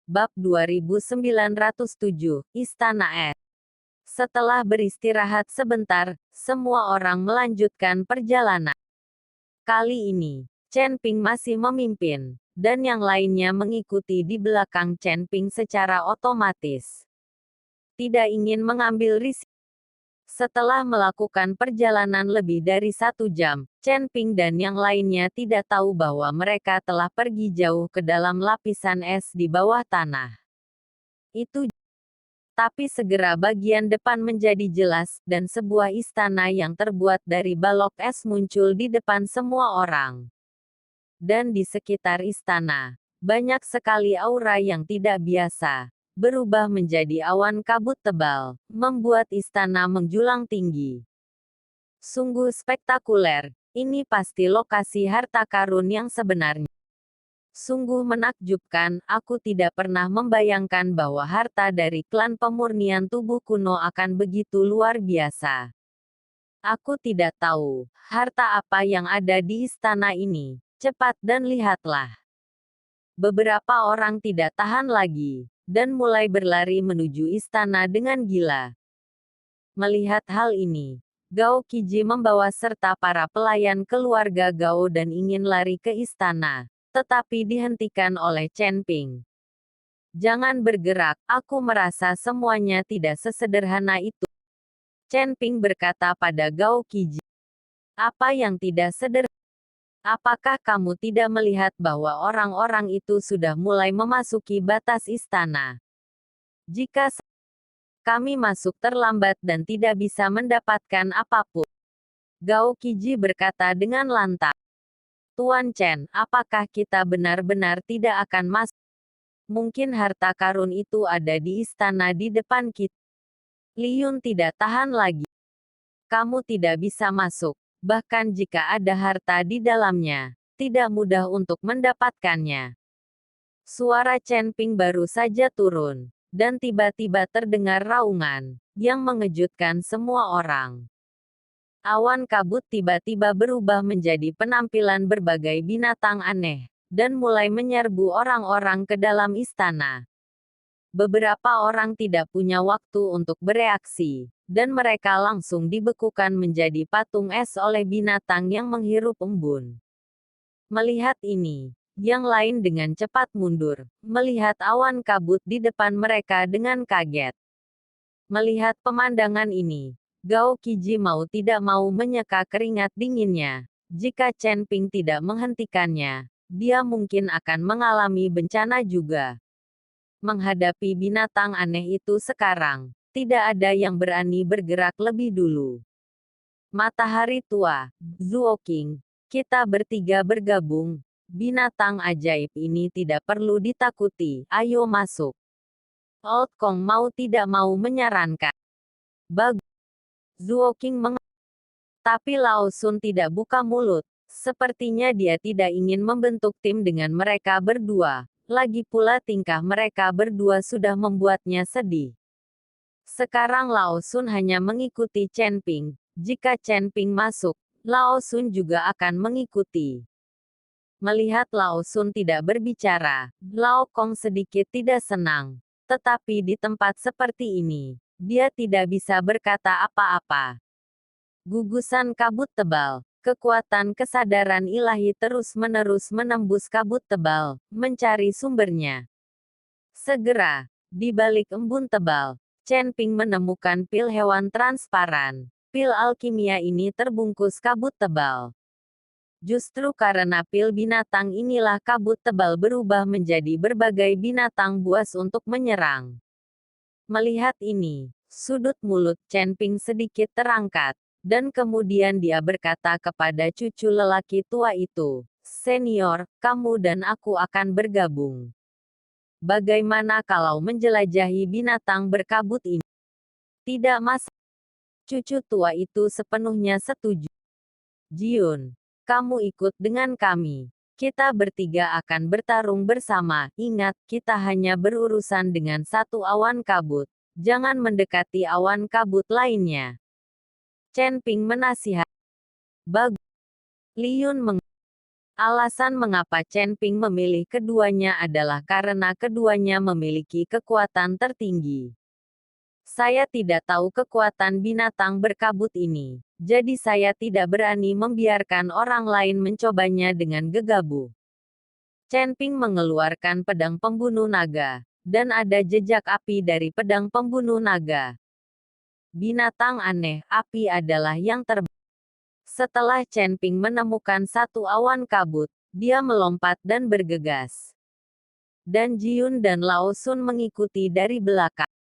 Bab 2907, Istana Es. Setelah beristirahat sebentar, semua orang melanjutkan perjalanan. Kali ini, Chen Ping masih memimpin, dan yang lainnya mengikuti di belakang Chen Ping secara otomatis. Tidak ingin mengambil risiko. Setelah melakukan perjalanan lebih dari 1 jam, Chen Ping dan yang lainnya tidak tahu bahwa mereka telah pergi jauh ke dalam lapisan es di bawah tanah. Itu, tapi segera bagian depan menjadi jelas, dan sebuah istana yang terbuat dari balok es muncul di depan semua orang. Dan di sekitar istana, banyak sekali aura yang tidak biasa berubah menjadi awan kabut tebal, membuat istana menjulang tinggi. Sungguh spektakuler, ini pasti lokasi harta karun yang sebenarnya. Sungguh menakjubkan, aku tidak pernah membayangkan bahwa harta dari klan pemurnian tubuh kuno akan begitu luar biasa. Aku tidak tahu, harta apa yang ada di istana ini. Cepat dan lihatlah. Beberapa orang tidak tahan lagi, dan mulai berlari menuju istana dengan gila. Melihat hal ini, Gao Qiji membawa serta para pelayan keluarga Gao dan ingin lari ke istana, tetapi dihentikan oleh Chen Ping. Jangan bergerak, aku merasa semuanya tidak sesederhana itu. Chen Ping berkata pada Gao Qiji. Apa yang tidak sederhana? Apakah kamu tidak melihat bahwa orang-orang itu sudah mulai memasuki batas istana? Jika kami masuk terlambat dan tidak bisa mendapatkan apapun. Gao Qiji berkata dengan lantang. Tuan Chen, apakah kita benar-benar tidak akan masuk? Mungkin harta karun itu ada di istana di depan kita. Li Yun tidak tahan lagi. Kamu tidak bisa masuk. Bahkan jika ada harta di dalamnya, tidak mudah untuk mendapatkannya. Suara Chen Ping baru saja turun, dan tiba-tiba terdengar raungan, yang mengejutkan semua orang. Awan kabut tiba-tiba berubah menjadi penampilan berbagai binatang aneh, dan mulai menyerbu orang-orang ke dalam istana. Beberapa orang tidak punya waktu untuk bereaksi, dan mereka langsung dibekukan menjadi patung es oleh binatang yang menghirup embun. Melihat ini, yang lain dengan cepat mundur, melihat awan kabut di depan mereka dengan kaget. Melihat pemandangan ini, Gao Qiji mau tidak mau menyeka keringat dinginnya. Jika Chen Ping tidak menghentikannya, dia mungkin akan mengalami bencana juga. Menghadapi binatang aneh itu sekarang, tidak ada yang berani bergerak lebih dulu. Matahari tua, Zuo King, kita bertiga bergabung. Binatang ajaib ini tidak perlu ditakuti, ayo masuk. Old Kong mau tidak mau menyarankan. Bagus. Zuo King tapi Lao Sun tidak buka mulut. Sepertinya dia tidak ingin membentuk tim dengan mereka berdua. Lagi pula tingkah mereka berdua sudah membuatnya sedih. Sekarang Lao Sun hanya mengikuti Chen Ping. Jika Chen Ping masuk, Lao Sun juga akan mengikuti. Melihat Lao Sun tidak berbicara, Lao Kong sedikit tidak senang. Tetapi di tempat seperti ini, dia tidak bisa berkata apa-apa. Gugusan kabut tebal. Kekuatan kesadaran ilahi terus-menerus menembus kabut tebal, mencari sumbernya. Segera, di balik embun tebal, Chen Ping menemukan pil hewan transparan. Pil alkimia ini terbungkus kabut tebal. Justru karena pil binatang inilah kabut tebal berubah menjadi berbagai binatang buas untuk menyerang. Melihat ini, sudut mulut Chen Ping sedikit terangkat. Dan kemudian dia berkata kepada cucu lelaki tua itu, "Senior, kamu dan aku akan bergabung. Bagaimana kalau menjelajahi binatang berkabut ini?" Tidak masalah. Cucu tua itu sepenuhnya setuju. Jiun, kamu ikut dengan kami. Kita bertiga akan bertarung bersama. Ingat, kita hanya berurusan dengan satu awan kabut. Jangan mendekati awan kabut lainnya. Chen Ping menasihat. Bagus. Li Yun Alasan mengapa Chen Ping memilih keduanya adalah karena keduanya memiliki kekuatan tertinggi. Saya tidak tahu kekuatan binatang berkabut ini, jadi saya tidak berani membiarkan orang lain mencobanya dengan gegabah. Chen Ping mengeluarkan pedang pembunuh naga, dan ada jejak api dari pedang pembunuh naga. Binatang aneh, api adalah yang terbaik. Setelah Chen Ping menemukan satu awan kabut, dia melompat dan bergegas. Dan Jiun dan Lao Sun mengikuti dari belakang.